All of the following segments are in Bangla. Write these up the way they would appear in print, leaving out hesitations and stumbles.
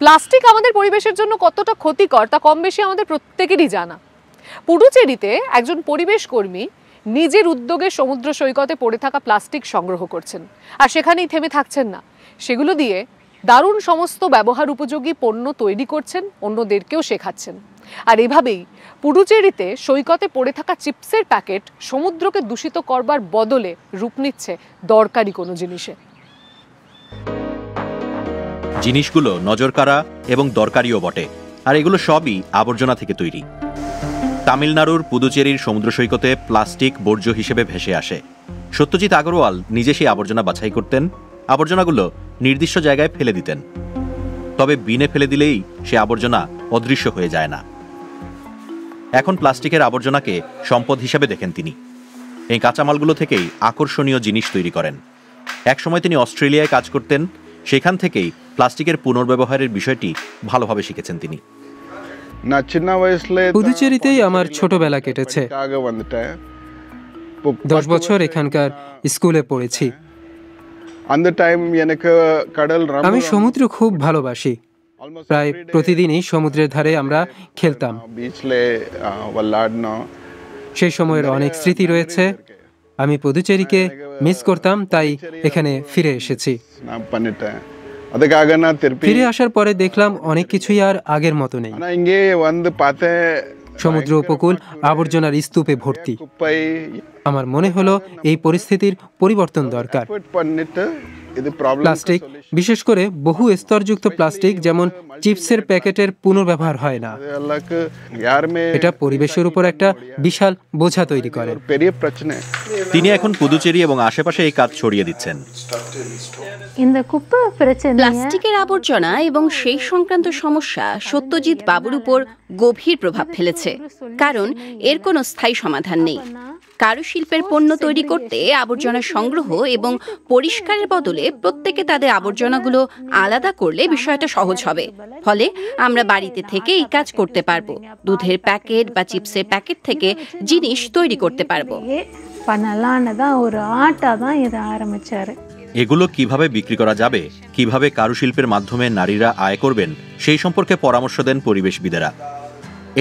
প্লাস্টিক আমাদের পরিবেশের জন্য কতটা ক্ষতিকর তা কম বেশি আমাদের প্রত্যেকেরই জানা। পুডুচেরিতে একজন পরিবেশ কর্মী নিজের উদ্যোগে সমুদ্র সৈকতে পড়ে থাকা প্লাস্টিক সংগ্রহ করছেন, আর সেখানেই থেমে থাকছেন না, সেগুলো দিয়ে দারুণ সমস্ত ব্যবহার উপযোগী পণ্য তৈরি করছেন, অন্যদেরকেও শেখাচ্ছেন। আর এভাবেই পুডুচেরিতে সৈকতে পড়ে থাকা চিপসের প্যাকেট সমুদ্রকে দূষিত করবার বদলে রূপ নিচ্ছে দরকারি কোনো জিনিসে। জিনিসগুলো নজরকাড়া এবং দরকারিও বটে, আর এগুলো সবই আবর্জনা থেকে তৈরি। তামিলনাড়ুর পুদুচেরির সমুদ্র সৈকতে প্লাস্টিক বর্জ্য হিসেবে ভেসে আসে। সত্যজিৎ আগরওয়াল নিজে সেই আবর্জনা বাছাই করতেন, আবর্জনাগুলো নির্দিষ্ট জায়গায় ফেলে দিতেন। তবে বিনে ফেলে দিলেই সে আবর্জনা অদৃশ্য হয়ে যায় না। এখন প্লাস্টিকের আবর্জনাকে সম্পদ হিসেবে দেখেন তিনি। এই কাঁচামালগুলো থেকেই আকর্ষণীয় জিনিস তৈরি করেন। একসময় তিনি অস্ট্রেলিয়ায় কাজ করতেন, সেখান থেকেই প্লাস্টিকের পুনর্ব্যবহারের বিষয়টি ভালোভাবে শিখেছেন তিনি। পুদুচেরিতেই আমার ছোটবেলা কেটেছে। 10 বছর এখানকার স্কুলে পড়েছি। আমি সমুদ্র খুব ভালোবাসি। প্রায় প্রতিদিনই সমুদ্রের ধারে আমরা খেলতাম। সেই সময়ের অনেক স্মৃতি রয়েছে। আমি পুদুচেরিকে মিস করতাম, তাই এখানে ফিরে এসেছি। ফিরে আসার পরে দেখলাম অনেক কিছুই আর আগের মতো নেই। সমুদ্র উপকূল আবর্জনার স্তূপে ভর্তি। আমার মনে হলো এই পরিস্থিতির পরিবর্তন দরকার। প্লাস্টিক, বিশেষ করে বহু স্তরযুক্ত প্লাস্টিক যেমন চিপসের প্যাকেটের পুনর্ব্যবহার হয় না। এটা পরিবেশের উপর একটা বিশাল বোঝা তৈরি করে। তিনি এখন পুদুচেরি এবং আশেপাশে এই কাজ ছড়িয়ে দিচ্ছেন। প্লাস্টিকের আবর্জনা এবং সেই সংক্রান্ত সমস্যা সত্যজিৎ বাবুর উপর গভীর প্রভাব ফেলেছে, কারণ এর কোনো স্থায়ী সমাধান নেই। কারুশিল্পের পণ্য তৈরি করতে আবর্জনা সংগ্রহ এবং পরিষ্কারের বদলে প্রত্যেকে তাদের আবর্জনাগুলো আলাদা করলে বিষয়টা সহজ হবে। ফলে আমরা বাড়িতে থেকে এই কাজ করতে পারবো। দুধের প্যাকেট বা চিপসের প্যাকেট থেকে জিনিস তৈরি করতে পারবো। এগুলো কিভাবে বিক্রি করা যাবে, কিভাবে কারুশিল্পের মাধ্যমে নারীরা আয় করবেন, সেই সম্পর্কে পরামর্শ দেন পরিবেশবিদেরা।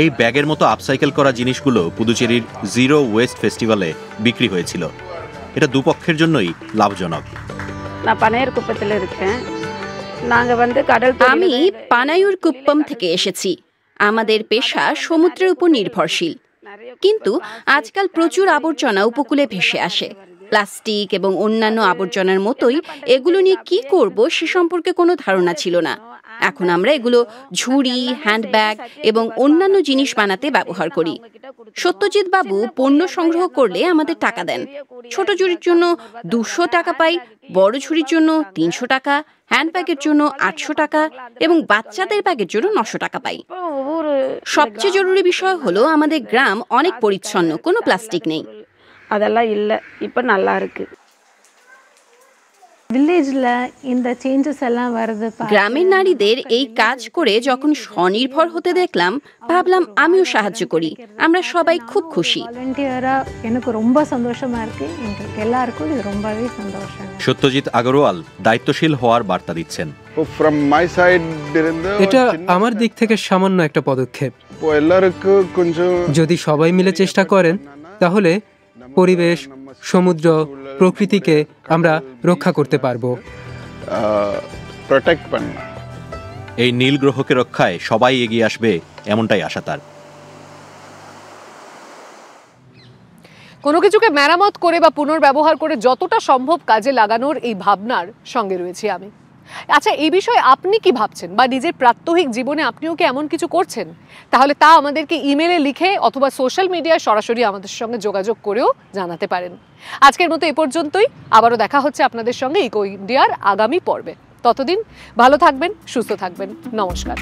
এই ব্যাগের মতো আপসাইকেল করা জিনিসগুলো পুদুচেরির জিরো ওয়েস্ট ফেস্টিভ্যালে বিক্রি হয়েছিল। এটা দুপক্ষের জন্যই লাভজনক। আমি পানায়ুর কুপ্পম থেকে এসেছি। আমাদের পেশা সমুদ্রের উপর নির্ভরশীল, কিন্তু আজকাল প্রচুর আবর্জনা উপকূলে ভেসে আসে। প্লাস্টিক এবং অন্যান্য আবর্জনার মতোই এগুলো নিয়ে কি করব সে সম্পর্কে কোনো ধারণা ছিল না। এখন আমরা এগুলো ঝুড়ি, হ্যান্ডব্যাগ এবং অন্যান্য জিনিস বানাতে ব্যবহার করি। সত্যজিৎ বাবু পণ্য সংগ্রহ করলে আমাদের টাকা দেন। ছোট ঝুড়ির জন্য 200 টাকা পাই, বড় ঝুড়ির জন্য 300 টাকা, হ্যান্ডব্যাগের জন্য 800 টাকা এবং বাচ্চাদের ব্যাগের জন্য 900 টাকা পাই। সবচেয়ে জরুরি বিষয় হলো আমাদের গ্রাম অনেক পরিচ্ছন্ন, কোনো প্লাস্টিক নেই। அதெல்லாம் இல்லை, இப்போ நல்லா இருக்கு। গ্রামের নারীদের এই কাজ করে যখন স্বনির্ভর হতে দেখলাম, ভাবলাম আমিও সাহায্য করি। আমরা সবাই খুব খুশি। সত্যজিৎ আগরওয়াল দায়িত্বশীল হওয়ার বার্তা দিচ্ছেন। এটা আমার দিক থেকে সামান্য একটা পদক্ষেপ। যদি সবাই মিলে চেষ্টা করেন তাহলে পরিবেশ, সমুদ্র, প্রকৃতিকে আমরা রক্ষা করতে পারবো। এই নীল গ্রহকে রক্ষায় সবাই এগিয়ে আসবে, এমনটাই আশা তার। কোনো কিছুকে মেরামত করে বা পুনর্ব্যবহার করে যতটা সম্ভব কাজে লাগানোর এই ভাবনার সঙ্গে রয়েছি আমি। আচ্ছা, এই বিষয়ে আপনি কি ভাবছেন বা নিজের প্রাত্যহিক জীবনে আপনিও কি এমন কিছু করছেন? তাহলে তা আমাদেরকে ইমেলে লিখে অথবা সোশ্যাল মিডিয়ায় সরাসরি আমাদের সঙ্গে যোগাযোগ করেও জানাতে পারেন। আজকের মতো এ পর্যন্তই। আবারও দেখা হচ্ছে আপনাদের সঙ্গে ইকো ইন্ডিয়ার আগামী পর্বে। ততদিন ভালো থাকবেন, সুস্থ থাকবেন। নমস্কার।